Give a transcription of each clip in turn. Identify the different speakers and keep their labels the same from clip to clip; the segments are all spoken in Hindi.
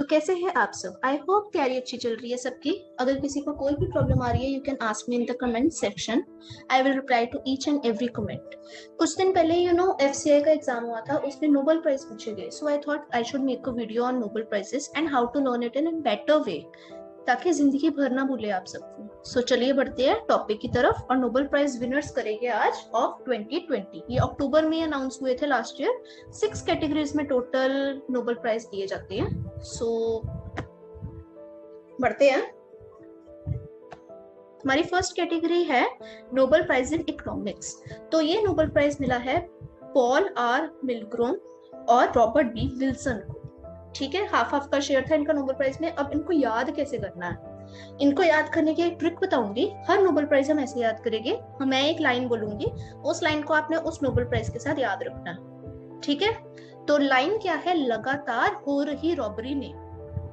Speaker 1: तो कैसे हैं आप सब। आई होप तैयारी अच्छी चल रही है सबकी। अगर किसी को कोई भी प्रॉब्लम आ रही है you can ask me in the comment section. I will reply to each and every comment. कुछ दिन पहले एफसीआई का एग्जाम हुआ था, उसमें नोबेल प्राइज पूछे गए। So I thought I should make a video on Nobel prizes and how to learn it in a better way, ताकि जिंदगी भर ना भूले आप सबको। सो चलिए बढ़ते हैं टॉपिक की तरफ और नोबेल प्राइज विनर्स करेंगे आज ऑफ 2020। ये अक्टूबर में अनाउंस हुए थे लास्ट ईयर। 6 कैटेगरीज में टोटल नोबेल प्राइज दिए जाते हैं। सो बढ़ते हैं। हमारी फर्स्ट कैटेगरी है नोबेल प्राइज इन इकोनॉमिक्स। तो ये नोबेल प्राइज मिला है पॉल आर मिलग्रोम और रॉबर्ट बी विल्सन को। ठीक है, हाफ हाफ का शेयर था इनका नोबेल प्राइज में। अब इनको याद कैसे करना है, इनको याद करने की एक ट्रिक बताऊंगी। हर नोबेल प्राइज हम ऐसे याद करेंगे। मैं एक लाइन बोलूंगी, उस लाइन को आपने उस नोबेल प्राइज के साथ याद रखना है। ठीक है, तो लाइन क्या है? लगातार हो रही रॉबरी ने,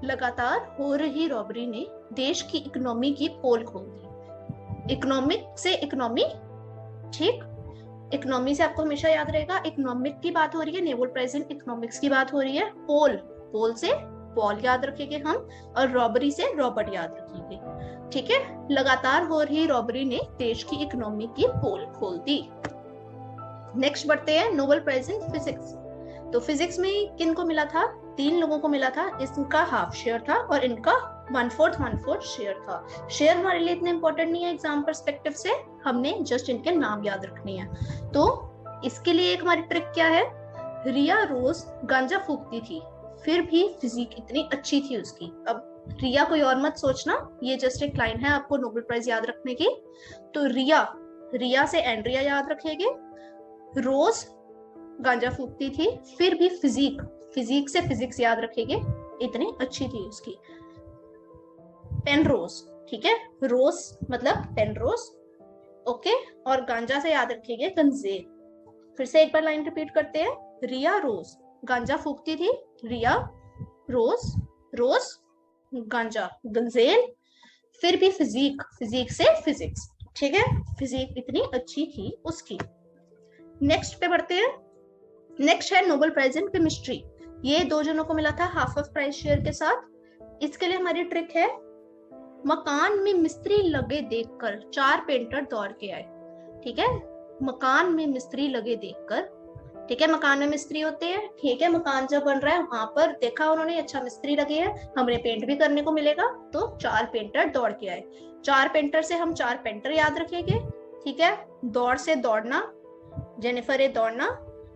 Speaker 1: लगातार हो रही रॉबरी ने देश की इकोनॉमी की पोल खोल दी। इकोनॉमिक से इकोनॉमी, ठीक, इकोनॉमी से आपको हमेशा याद रहेगा इकोनॉमिक की बात हो रही है, नोबेल प्राइज इन इकोनॉमिक्स की बात हो रही है। पोल, पोल से पॉल याद रखेंगे हम, और रॉबरी से रॉबर्ट याद रखेंगे। ठीक है, लगातार हो रही रॉबरी ने देश की इकोनॉमी की पोल खोल दी। नेक्स्ट बढ़ते हैं नोबेल प्राइज इन फिजिक्स। तो फिजिक्स में किन को मिला था? 3 लोगों को मिला था। इसका हाफ शेयर था और इनका 1/4 शेयर था। शेयर हमारे लिए इतने इंपॉर्टेंट नहीं है एग्जाम पर्सपेक्टिव से, हमने जस्ट इनके नाम याद रखने हैं। तो इसके लिए एक हमारी ट्रिक क्या है? रिया रोज गांजा फूकती थी, फिर भी फिजिक इतनी अच्छी थी उसकी। अब रिया कोई और मत सोचना, ये जस्ट एक लाइन है आपको नोबेल प्राइज याद रखने की। तो रिया, रिया से एंड्रिया याद रखेंगे। रोज गांजा फूकती थी, फिर भी फिजिक, फिजिक से फिजिक्स याद रखेंगे, इतनी अच्छी थी उसकी। पेनरोज, ठीक है, रोज मतलब पेनरोज, ओके। और गांजा से याद रखेंगे गंजेल। फिर से एक बार लाइन रिपीट करते हैं। रिया रोज गांजा फूकती थी, रिया रोज, रोज गांजा गंजेल, फिर भी फिजिक, फिजिक से फिजिक्स। ठीक है, फिजिक इतनी अच्छी थी उसकी। नेक्स्ट पे बढ़ते हैं। नेक्स्ट है नोबेल प्राइज इन केमिस्ट्री। ये 2 जनों को मिला था हाफ ऑफ प्राइज शेयर के साथ। इसके लिए हमारी ट्रिक है, मकान में मिस्त्री लगे देखकर 4 पेंटर दौड़ के आए। ठीक है, मकान में मिस्त्री लगे देखकर, ठीक है, मकान में मिस्त्री होते हैं, ठीक है, मकान जब बन रहा है वहां पर देखा उन्होंने, अच्छा मिस्त्री लगे हैं, हमें पेंट भी करने को मिलेगा, तो 4 पेंटर दौड़ के आए। 4 पेंटर से हम 4 पेंटर याद रखेंगे। ठीक है, दौड़ से दौड़ना, जेनिफर ए दौड़ना,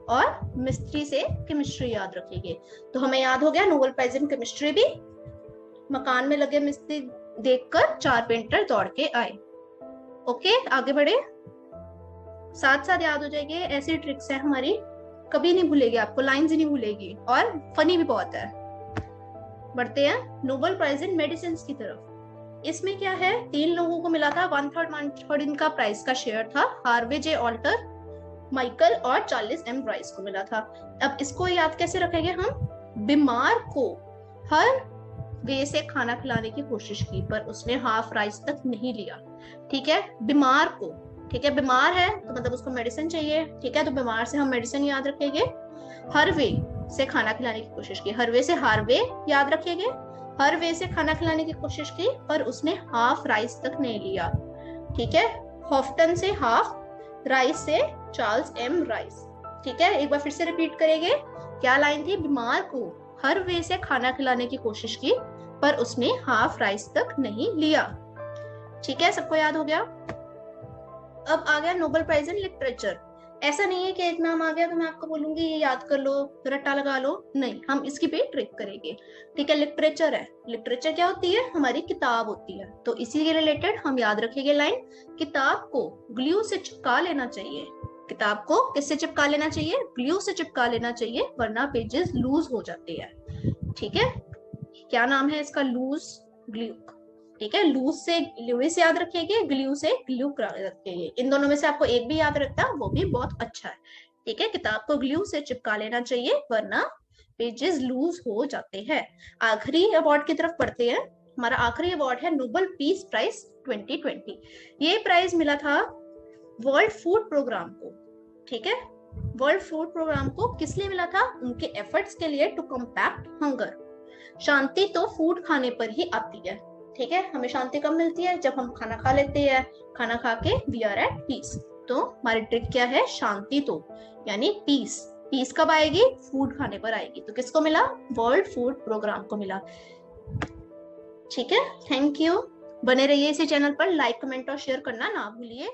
Speaker 1: और मिस्त्री से केमिस्ट्री याद रखेंगे। तो हमें याद हो गया नोबेल प्राइज इन केमिस्ट्री भी मकान में लगे मिस्त्री देखकर 4 पेंटर दौड़ के आए। ओके, आगे बढ़े, साथ साथ याद हो जाएगी। ऐसी ट्रिक्स है हमारी, कभी नहीं भूलेगी आपको, लाइंस ही नहीं भूलेगी, और फनी भी बहुत है। बढ़ते हैं नोबेल प्राइज इन मेडिसिन की तरफ। इसमें क्या है? 3 लोगों को मिला था, 1/3 इनका प्राइज का शेयर था। हार्वे जे ऑल्टर, माइकल और चार्ल्स एम राइस को मिला था। अब इसको याद कैसे रखेंगे हम? बीमार को हर वे से खाना खिलाने की कोशिश की, पर उसने हाफ राइस तक नहीं लिया। ठीक है, बीमार को, ठीक है, बीमार है तो मतलब उसको मेडिसिन चाहिए। ठीक है, तो बीमार से हम मेडिसिन याद रखेंगे। हर वे से खाना खिलाने की कोशिश की, हर वे से हार्वे याद रखेंगे। हर वे से खाना खिलाने की कोशिश की, पर उसने हाफ राइस तक नहीं लिया। ठीक है, हॉफ्टन से हाफ, राइस से चार्ल्स एम राइस। ठीक है, एक बार फिर से रिपीट करेंगे। क्या लाइन थी? बीमार को हर वे से खाना खिलाने की कोशिश की, पर उसने हाफ राइस तक नहीं लिया। ठीक है, सबको याद हो गया। अब आ गया नोबेल प्राइज इन लिटरेचर। ऐसा नहीं है कि एक नाम आ गया तो मैं आपको बोलूंगी ये याद कर लो, रट्टा लगा लो, नहीं, हम इसकी भी ट्रिक करेंगे। ठीक है, लिटरेचर है। लिटरेचर क्या होती है? हमारी किताब होती है। तो इसी के रिलेटेड हम याद रखेंगे लाइन, किताब को ग्लू से चिपका लेना चाहिए। किताब को किससे चिपका लेना चाहिए? ग्लू से चिपका लेना चाहिए, वरना पेजेस लूज हो जाते हैं। ठीक है, क्या नाम है इसका? Loose glue. ठीक है, लूज से लुइस याद रखेंगे, ग्लू से ग्लू रखेंगे। इन दोनों में से आपको एक भी याद रखता है वो भी बहुत अच्छा है। ठीक है, किताब को ग्लू से चिपका लेना चाहिए, वरना पेजेस लूज हो जाते हैं। आखिरी अवार्ड की तरफ बढ़ते हैं। हमारा आखिरी अवार्ड है नोबेल पीस प्राइज 2020। ये प्राइज मिला था वर्ल्ड फूड प्रोग्राम को। ठीक है, वर्ल्ड फूड प्रोग्राम को किस लिए मिला था? उनके एफर्ट्स के लिए टू कम्बैट हंगर। शांति तो फूड खाने पर ही आती है, ठीक है। हमें शांति कब मिलती है? जब हम खाना खा लेते हैं, खाना खा के वी आर एट पीस। तो हमारी ट्रिक क्या है? शांति तो यानी पीस। पीस कब आएगी? फूड खाने पर आएगी। तो किसको मिला? वर्ल्ड फूड प्रोग्राम को मिला। ठीक है, थैंक यू। बने रहिए इसी चैनल पर, लाइक कमेंट और शेयर करना ना भूलिए।